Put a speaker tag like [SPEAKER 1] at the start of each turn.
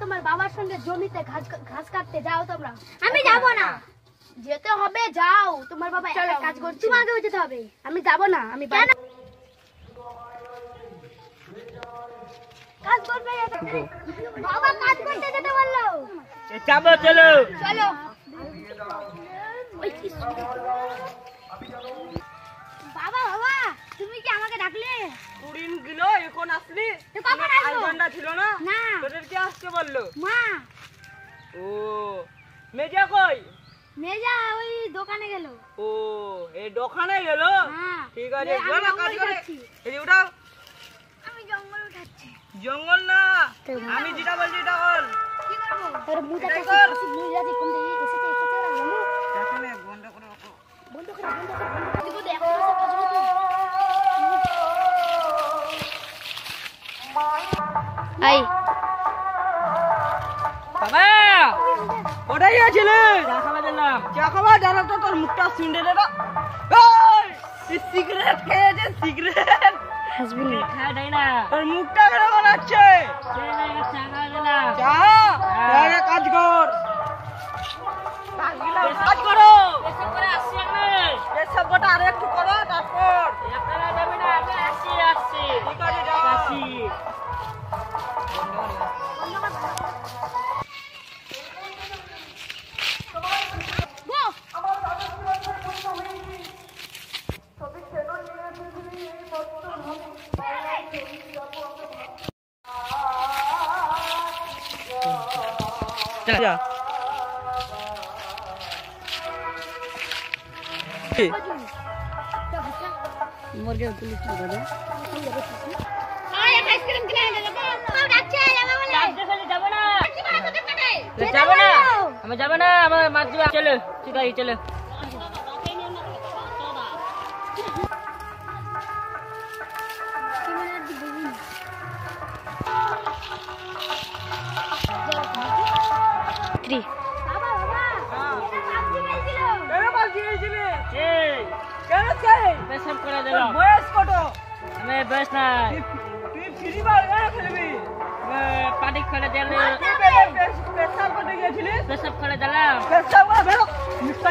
[SPEAKER 1] তোমার বাবার সঙ্গে জমিতে ঘাস কাটতে যাও তোমরা। আমি যাব না। যেতে হবে, যাও। তোমার বাবা একটা কাজ করছে, তোমাকেও যেতে হবে। আমি যাব না। আমি কেন কাজ করবে? বাবা কাজ করতে যেতে বললো।
[SPEAKER 2] যাবো, চলো
[SPEAKER 1] চলো। বাবা বাবা তুমি কি আমাকে ডাকলে?
[SPEAKER 2] কুড়িন গেল, এখন আসলি?
[SPEAKER 1] কখন আসলো?
[SPEAKER 2] ঘন্টা ছিল না?
[SPEAKER 1] না।
[SPEAKER 2] তোদের কি আসতে বললো?
[SPEAKER 1] মা।
[SPEAKER 2] ও, মেজা কই?
[SPEAKER 1] মেজা ওই দোকানে গেল।
[SPEAKER 2] ও, এই দোকানে গেল?
[SPEAKER 1] হ্যাঁ।
[SPEAKER 2] ঠিক আছে, চলো কাজ করে। এই যে উঠাও।
[SPEAKER 1] আমি জঙ্গল উঠাচ্ছি।
[SPEAKER 2] জঙ্গল না, আমি যেটা বলছি এটা বল।
[SPEAKER 1] কি করব? তোর মুটা কাছে বুঝাছি কোন দিকে এসেছে ওরা জানো?
[SPEAKER 2] এখানে বন্ধ করে রাখো।
[SPEAKER 1] বন্ধ করে দেখো তো এখন সব কাজ করতে। আই
[SPEAKER 2] বাবা, কোথায় গিয়েছিলে? চা খাবার দিলাম। চা খাবার জানো তো, তোর মুখটা শুনতে দে। সিগারেট খেয়েছে, সিগারেট
[SPEAKER 1] হাসবিন
[SPEAKER 2] খায় দেয় না। তোর মুখটা কেমন আছে? চা খাবার দিলাম। চা? কাজ কর, কাজ করো। এসব করে আসছি আমি। এসব কটা আর একটু করো, তারপর এখানে যাবি না। আমি আসছি। ঠিক আছে, যাও। আসছি। চল मुर्गे पुलिस में बजा आय आइसक्रीम के लिए लगा तो যাচ্ছে যাবে বলে যাবে না যাবে না আমি যাব না আমার মাছ দিবা চলো ঠিক আছে চলো
[SPEAKER 1] থ্রি বাবা বাবা এটা সবজি বেলছিল
[SPEAKER 2] কেন সবজি বেলছিলে কেন চাই পেশাব করে দিল বয়স কত আমি বয়স না তুই ফ্রি বল কেন খেলবি পানি খেলে দিলে পেশাব করতে গিয়েছিলি পেশাব করে দিলাম পেশাব করে বেরো মিথ্যা